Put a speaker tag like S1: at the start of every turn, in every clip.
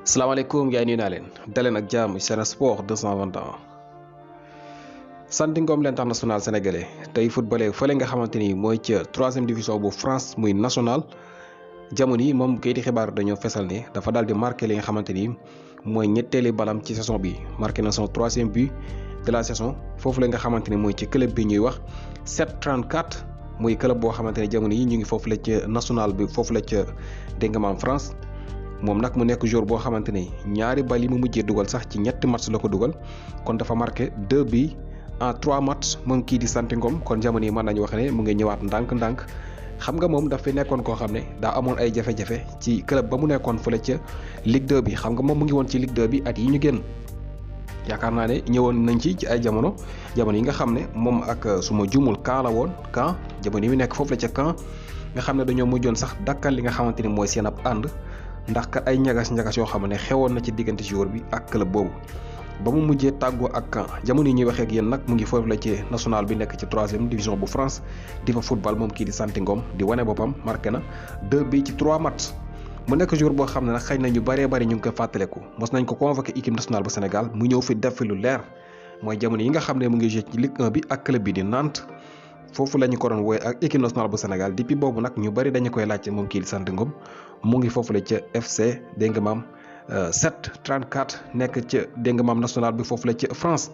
S1: salaamaaleykum gars yi nuyu naa leen daleen ak jàmm Sen Sport 221 Santy Ngom l'international sénégalais tey footballé fële nga xamante ni mooy ca 3e division bu France muy national jamono yi moom kayiti xibaar dañoo fesal ne dafa daal di marqué li nga xamante ni mooy ñetteeli balam ci saison bi marqué na son 3e but de la saison foofu la nga xamante ni mooy ci club bi ñuy wax 734 muy club boo xamante ni jamono yi ñu ngi foofu la ca national bi foofu la ca dégg nga maam France. moom nag mu nekk joueur boo xamante ni ñaari bal yi mu mujjee dugal sax ci ñetti match la ko dugal kon dafa marqué 2 buts en 3 matchs moom kii di Santy Ngom kon jamono yi mën nañu wax ne mu ngi ñëwaat ndànk-ndànk xam nga moom daf fi nekkoon koo xam ne daa amoon ay jafe-jafe ci club ba mu nekkoon fële ca Ligue 2 bi xam nga moom mu ngi woon ci Ligue 2 bi at yi ñu génn yaakaar naa ne ñëwoon nañ ci ay jamono yi nga xam ne moom ak suma jumul Caen la woon Caen jamono yi mu nekk foofu la ca Caen nga xam ne dañoo mujjoon sax dakkal li nga xamante ni mooy seen ab ànd ndax kat ay ñagas-ñagas yoo xam ne xewoon na ci diggante joueur bi ak club boobu ba mu mujjee tàggoo ak Caen jamono yi ñuy waxee ak yéen nag mu ngi foofu la ci national bi nekk ci 3e division bu France di fa football moom kii di Santy Ngom di wane boppam marqué na 2 buts ci 3 matchs mu nekk joueur boo xam ne nag xëy na ñu bëree bëri ñu ngi koy fàttaleku mos nañ ko convoqué équipe nationale bu Sénégal mu ñëw fi def fi lu leer mooy jamono yi nga xam ne mu ngi joué ci Ligue 1 bi ak club bi di Nantes foofu la ñu ko doon wooye ak équipe nationale bu Sénégal depuis boobu nag ñu bëri dañu koy laajte moom kii di Santy Ngom mu ngi foofu la ca FC dégg nga maam 734 nekk ca dégg nga maam national bi foofu la ca France.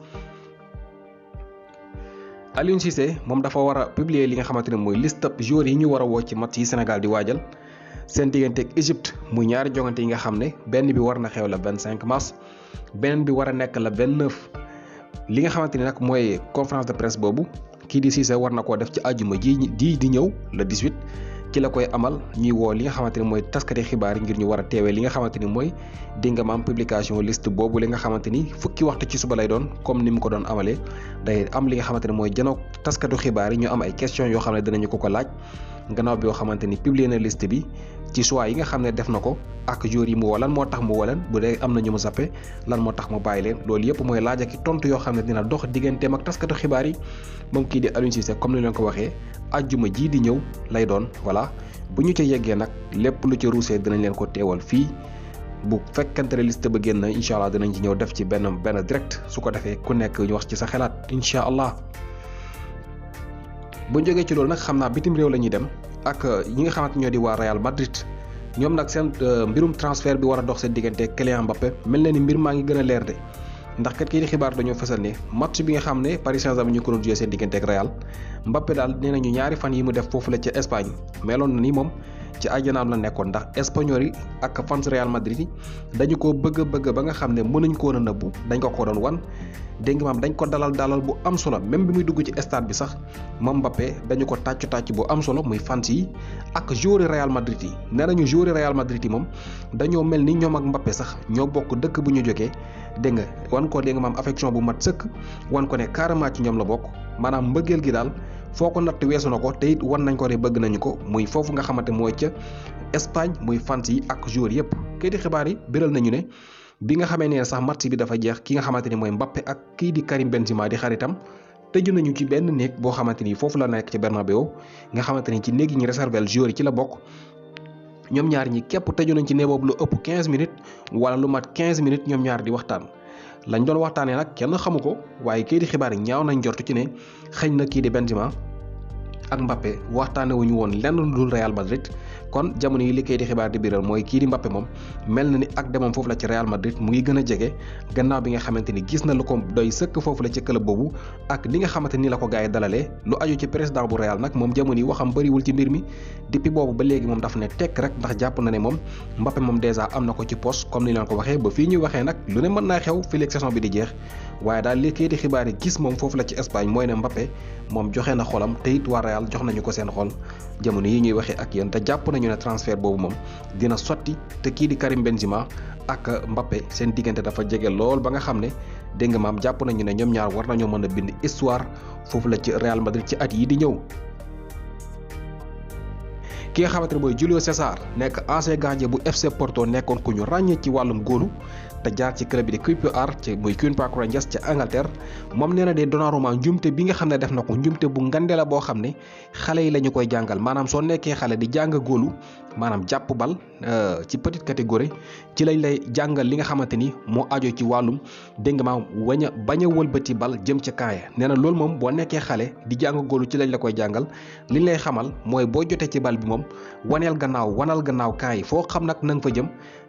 S1: Aliou Cissé moom dafa war a publier li nga xamante ne mooy liste joueurs yi ñu war a woo ci match yi Sénégal di waajal seen diggante ak Égypte muy ñaari jongante yi nga xam ne benn bi war na xew la 25 mars beneen bi war a nekk la 29 li nga xamante ni nag mooy conférence de presse boobu. kii di Cissé war na koo def ci àjjuma ji di ñëw le 18 ci la koy amal ñuy woo li nga xamante ni mooy taskati xibaar yi ngir ñu war a teewee li nga xamante ni mooy dégg nga maam publication liste boobu li nga xamante ni fukki waxtu ci suba lay doon comme ni mu ko doon amalee day am li nga xamante ni mooy janoog taskatu xibaar yi ñu am ay questions yoo xam ne dinañu ko laaj gannaaw bi yoo xamante ni publier na liste bi ci choix yi nga xam ne def na ko ak joueurs yi mu woo lan moo tax mu woo leen bu dee am na ñu mu zappe lan moo tax mu bàyyi leen loolu yëpp mooy laaj ak tontu yoo xam ne dina dox digganteem ak taskatu xibaar yi moom kii di Aliou Cissé comme ni leen ko waxee àjjuma ji di ñëw lay doon voilà bu ñu ca yeggee nag lépp lu ca ruusee dinañ leen ko teewal fii bu fekkante ne liste ba génn incha allah dinañ ci ñëw def ci benn direct su ko defee ku nekk ñu wax ci sa xalaat incha allah. bu ñu jógee ci loolu nag xam naa bitim réew la ñuy dem ak ñi nga xamante ñoo di waa Real Madrid ñoom nag seen mbirum transfert bi war a dox seen diggante Kylian Mbappé mel na ni mbir maa ngi gën a leer de ndax kat kii di xibaar dañoo fësal ne match bi nga xam ne Paris Saint-Germain ñu ko doon joué seen diggante ak Real Mbappé daal nee nañu ñaari fan yi mu def foofu la ca Espagne meloon na ni moom ci àjjanaam la nekkoon ndax espagnol yi ak fans Real Madrid yi dañu ko bëgg ba nga xam ne mënuñ ko woon a nëbbu dañ ko doon wan dégg nga maam dañ ko dalal bu am solo même bi muy dugg ci stade bi sax moom Mbappé dañu ko tàcc bu am solo muy fans yi ak joueur Real Madrid yi nee nañu joueur Real Madrid yi moom dañoo mel ni ñoom ak Mbappé sax ñoo bokk dëkk bu ñu jógee dégg nga wan ko dégg nga maam affection bu mat sëkk wan ko ne carrément ci ñoom la bokk maanaam mbëggeel gi daal foo ko natt weesu na ko te it wan nañ ko ne bëgg nañu ko muy foofu nga xamante mooy ca Espagne muy fans yi ak joueur yëpp kii di xibaar yi biral nañu ne bi nga xamee ne sax match bi dafa jeex ki nga xamante ni mooy Mbappé ak kii di Karim Benzema di xaritam tëju nañu ci benn néeg boo xamante ni foofu la nekk ci Bernabéu nga xamante ni ci néeg yi ñu réservé joueur yi ci la bokk ñoom ñaar ñi képp tëju nañ ci néeg boobu lu ëpp 15 minutes wala lu mat 15 minutes ñoom ñaar di waxtaan lañ doon waxtaanee nag kenn xamu ko waaye kii di xibaar yi ñaaw nañ jortu ci ne xëñ na kii di Benzema ak Mbappé waxtaane wuñu woon lenn lu dul Real Madrid kon jamono yi li kay di xibaar di biral mooy kii di Mbappé moom mel na ni ak demam foofu la ci Real Madrid mu ngi gën a jege gannaaw bi nga xamante ni gis na lu ko doy sëkk foofu la ci club boobu ak li nga xamante ni la ko gars yi dalalee lu aju ci président bu Real nag moom jamono yi waxam bëriwul ci mbir mi depuis boobu ba léegi moom dafa ne tekk rek ndax jàpp na ne moom Mbappé moom dèjà am na ko ci poste comme ni leen ko waxee ba fii ñuy waxee nag lu ne mën naa xew fii léegi saison bi di jeex waaye daal li kay di xibaar yi gis moom foofu la ci Espagne mooy ne Mbappé moom joxe na xolam te it waa Real jox nañu ko seen xol jamono yi ñuy waxee ak yéen te jàpp nañu ne transfert boobu moom dina sotti te kii di Karim Benzema ak Mbappé seen diggante dafa jege lool ba nga xam ne dégg nga maam jàpp nañu ne ñoom ñaar war nañoo mën a bind histoire foofu la ci Real Madrid ci at yi di ñëw. ki nga xamante ne mooy Julio César nekk ancien gardien bu FC Porto nekkoon ku ñu ràññee ci wàllum góolu te jaar ci club bi di QPR ci muy Queen's Park Rangers ca Angleterre moom nee na de Donnarumma njumte bi nga xam ne def na ko njumte bu ngande la boo xam ne xale yi la ñu koy jàngal maanaam soo nekkee xale di jàng góolu maanaam jàpp bal ci petite catégorie ci lañ lay jàngal li nga xamante ni moo ajo ci wàllum dégg nga maam bañ a wëlbati bal jëm ca kaaya nee na loolu moom boo nekkee xale di jàng góolu ci lañ la koy jàngal liñ lay xamal mooy boo jotee ci bal bi moom wanal gannaaw kaay foo xam nag na nga fa jëm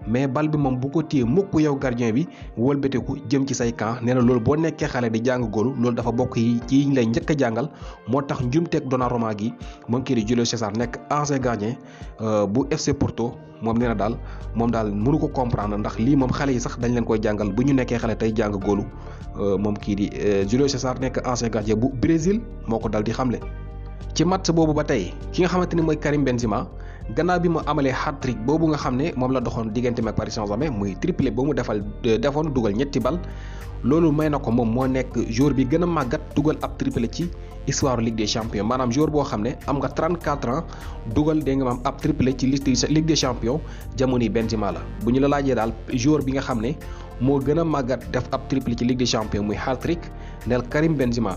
S1: mais bal bi moom bu ko téye mukk yow gardien bi wëlbateeku jëm ci say camp nee na loolu boo nekkee xale di jàng góolu loolu dafa bokk yi ci yiñ lay njëkk a jàngal moo tax njumteeg Donnarumma gi moom kii di Julio César nekk ancien gardien bu FC Porto moom nee na daal moom daal mënu ko comprendre ndax lii moom xale yi sax dañ leen koy jàngal bu ñu nekkee xale tey jàng góolu moom kii di Julio César nekk ancien gardien bu Brésil moo ko dal di xamle. ci match boobu ba tey ki nga xamante ni mooy Karim Benzema gannaaw bi mu amalee hat-trick boobu nga xam ne moom la doxoon diggante ak Paris Saint-Germain muy triplé ba mu defoon dugal ñetti bal loolu may na ko moom moo nekk joueur bi gën a màggat dugal ab triplé ci histoire Ligue des Champions maanaam joueur boo xam ne am nga 34 ans dugal dégg nga maam ab triplé ci Ligue des Champions jamono Benzema la bu ñu la laajee daal joueur bi nga xam ne moo gën a màggat def ab triplé ci Ligue des Champions muy hat-trick neel Karim Benzema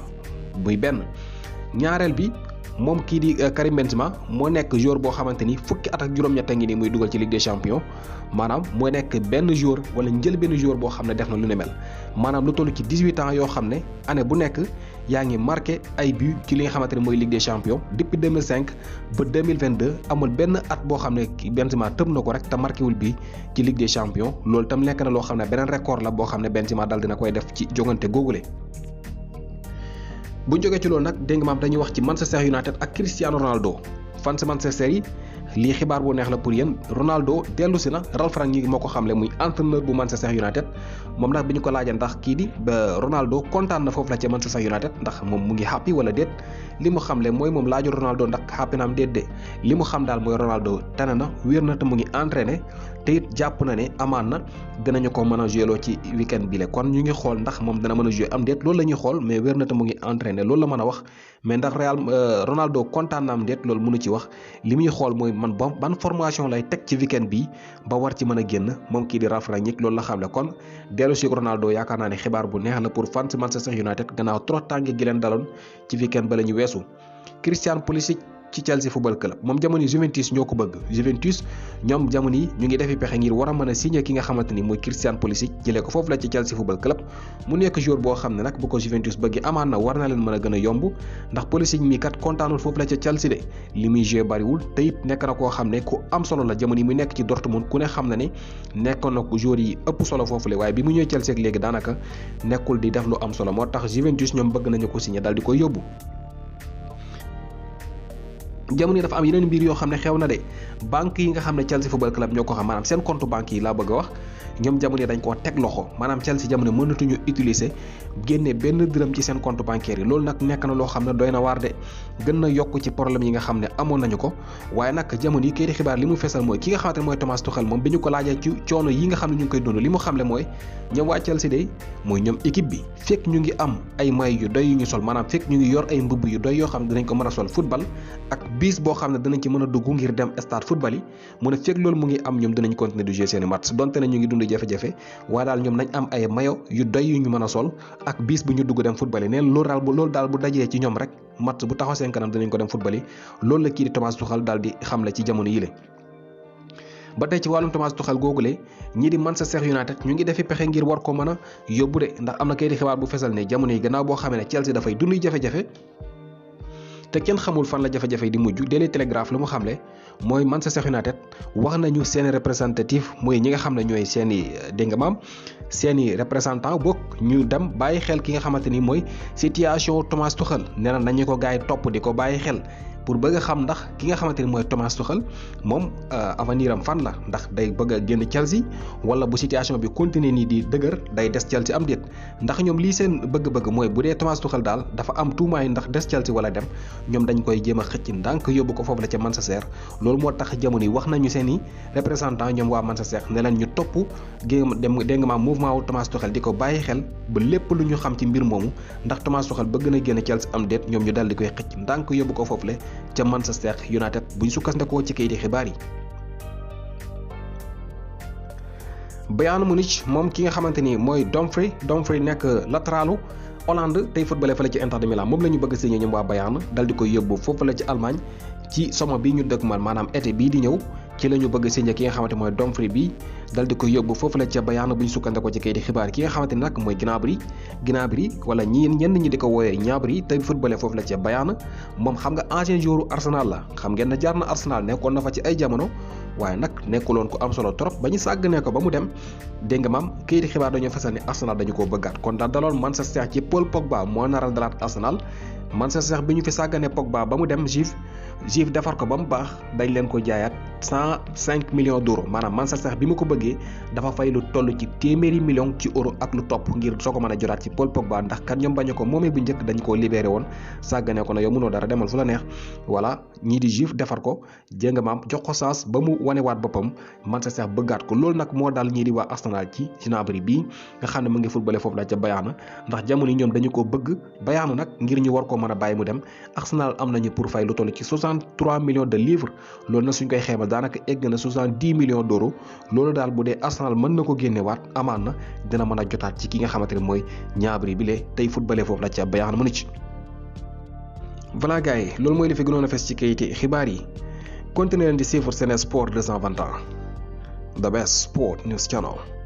S1: muy benn ñaareel bi moom kii di Karim Benzema moo nekk joueur boo xamante ni fukki at ak juróom-ñett ngi nii muy dugal ci Ligue des Champions maanaam moo nekk benn joueur wala njël benn joueur boo xam ne def na lu ne mel maanaam lu toll ci 18 ans yoo xam ne année bu nekk yaa ngi marqué ay but ci li nga xamante ne mooy Ligue des Champions depuis 2005 ba 2022 amul benn at boo xam ne Benzema tëb na ko rek te marqué wul bi ci Ligue des Champions loolu tam nekk na loo xam ne beneen record la boo xam ne Benzema dal dina koy def ci jongante googule. bu ñu jógee ci loolu nag dégg nga maam dañuy wax ci Manchester United ak Cristiano Ronaldo fans Manchester yi lii xibaar bu neex la pour yéen Ronaldo dellu si na Ralf Rangnick moo ko xamle muy entraîneur bu Manchester United moom nag bi ñu ko laajee ndax kii di ba Ronaldo kontaan na foofu la ca Manchester United ndax moom mu ngi happy wala déet li mu xamle mooy moom laaju Ronaldo ndax happy na am déet de li mu xam daal mooy Ronaldo tane na wér na te mu ngi entraîné te it jàpp na ne amaan na dinañu ko mën a joué loo ci weekend bi le kon ñu ngi xool ndax moom dana mën a joué am déet loolu la ñuy xool mais wér na te mu ngi entraîné loolu la mën a wax mais ndax Ronaldo kontaan na am déet loolu mënu ci wax li muy xool mooy man ban formation lay teg ci weekend bi ba war ci mën a génn moom kii di Ralf Rangnick loolu la xamle kon dellu si Ronaldo yaakaar naa ne xibaar bu neex la pour fans Manchester United gannaaw trop tànge gi leen daloon ci weekend ba la ñu weesu. Christian Pulisic ci Chelsea Football Club moom jamono Juventus ñoo ko bëgg Juventus ñoom jamono yi ñu ngi defi pexe ngir war a mën a signé ki nga xamante ni mooy Christian Pulisic jëlee ko foofu la ci Chelsea Football Club mu nekk joueur boo xam ne nag bu ko Juventus bëgg amaan na war na leen mën a gën a yomb ndax Pulisic mi kat kontaanul foofu la ca Chelsea de li muy joué bariwul te it nekk na koo xam ne ku am solo la jamono yi mu nekk ci Dortmund ku ne xam na ne nekkoon na ko joueur yi ëpp solo foofu la waaye bi mu ñëwee Chelsea ak léegi daanaka nekkul di def lu am solo moo tax Juventus ñoom bëgg nañu ko signé dal di koy yóbbu. jamono yi dafa am yeneen mbir yoo xam ne xew na de banque yi nga xam ne Chelsea Football Club ñoo ko xam maanaam seen compte banque yi laa bëgg a wax ñoom jamono yi dañ koo teg loxo maanaam Chelsea jamono mënatuñu utiliser génne benn dërëm ci seen compte bancaire yi loolu nag nekk na loo xam ne doy na waar de gën na yokk ci problème yi nga xam ne amoon nañu ko waaye nag jamono yi kayiti xibaar li mu fesal mooy ki nga xamante ne mooy Thomas Tuchel moom bi ñu ko laajee ci coono yi nga xam ne ñu ngi koy dund li mu xamle mooy ñoom waa Chelsea de mooy ñoom équipe bi fekk ñu ngi am ay maillots yu doy yu ñu sol maanaam fekk ñu ngi yor ay mbubb yu doy yoo xam ne dinañ ko mën a sol football ak bis boo xam ne dinañ ci mën a dugg ngir dem stade football yi mu ne fekk loolu mu ngi am ñoom dinañ continuer di jouer seeni match donte ne ñu ngi dund jafe-jafe waaye daal ñoom nañ am ay maillot yu doy yu ñu mën a sol ak bis bu ñu dugg dem football yi neen loolu daal bu dajee ci ñoom rek match bu taxaw seen kanam dinañ ko dem football yi loolu la kii di Thomas Tuchel daal di xamle ci jamono yi la ba tey ci wàllum Thomas Tuchel googule ñii di Manchester United ñu ngi defi pexe ngir war ko mën a yóbbu de ndax am na kayiti xibaar bu fesal ne jamono yi gannaaw boo xamee ne Chelsea dafay dund jafe-jafe te kenn xamul fan la jafe-jafe di mujj Daily Telegraph lu mu xamle mooy Manchester United wax nañu seeni représentatif mooy ñi nga xam ne ñooy seeni dégg nga maam seeni représentant bokk ñu dem bàyyi xel ki nga xamante ni mooy situation Thomas Tuchel nee na nañu ko gars yi topp di ko bàyyi xel pour bëgg a xam ndax ki nga xamante ni mooy Thomas Tuchel moom avenir am fan la ndax day bëgg a génn Chelsea wala bu situation bi continuer nii di dëgër day des Chelsea am déet ndax ñoom lii seen bëgg-bëgg mooy bu dee Thomas Tuchel daal dafa am tuumaay ndax des Chelsea wala dem ñoom dañ koy jéem a xëcc ndànk yóbbu ko foofu la ca Manchester loolu moo tax jamono yi wax nañu seen i représentant ñoom waa Manchester ne leen ñu topp dégg nga maam mouvement wu Thomas Tuchel di ko bàyyi xel ba lépp lu ñu xam ci mbir moomu ndax Thomas Tuchel bëgg na génn Chelsea am déet ñoom ñu dal di koy xëcc ndànk yóbbu ko foofu la ca Manchester United buñ sukkandikoo ci kayiti xibaar yi. Bayern Munich moom ki nga xamante ni mooy Dumfries nekk latéralu Hollande tey footballé fële ci Inter de Milan moom la ñu bëgg signé ñoom waa Bayern dal di koy yóbbu foofu la ci Allemagne ci somme bi ñu dëgmal maanaam été bii di ñëw ci la ñu bëgg signé ki nga xamante mooy Dumfries bi dal di koy yóbbu foofu la ca Bayern bu ñu sukkandikoo ci kayiti xibaar ki nga xamante ni nag mooy Gnabry wala ñenn ñi di ko wooyee Gnabry tey footballé foofu la ca Bayern moom xam nga ancien joueur Arsenal la xam ngeen ne jaar na Arsenal nekkoon na fa ci ay jamono waaye nag nekkuloon ko am solo trop ba ñu sàgganee ko ba mu dem dégg nga maam kayiti xibaar dañoo fesal ni Arsenal dañu koo bëggaat kon daal daloon Manchester ci Paul Pogba moo naral dalaat Arsenal Manchester bi ñu fi sàgganee Pogba ba mu dem Juve defar ko ba mu baax dañ leen ko jaayaat 105 millions d'euros maanaam Manchester bi mu ko bëggee dafa fay lu toll ci téeméeri millions ci euro ak lu topp ngir soo ko mën a jotaat ci Paul Pogba ndax kat ñoom bañu ko moomee bu njëkk dañ koo libéré woon sàgganee ko na yow mënoo dara demal fu la neex voilà ñii di Juve defar ko jéng nga maam jox ko chance ba mu wanewaat boppam Manchester bëggaat ko loolu nag moo daal ñii di waa Arsenal ci Gnabry bii nga xam ne mu ngi footballé foofu la ca Bayern ndax jamono yi ñoom dañu ko bëgg Bayern nag ngir ñu war ko mën a bàyyi mu dem Arsenal am nañu pour fay lu toll ci 63 millions de livres loolu nag suñ koy xeemal daanaka egg na 70 millions d'euros loolu daal bu dee Arsenal mën na ko génnewaat amaan na dina mën a jotaat ci ki nga xamante ne mooy Gnabry bi lee tey footballé foofu la ca Bayern Munich. voilà gars yi loolu mooy li fi gënoon a fes ci kayiti xibaar yi continuer leen di suivre Sen Sport 221 the best sport news channel.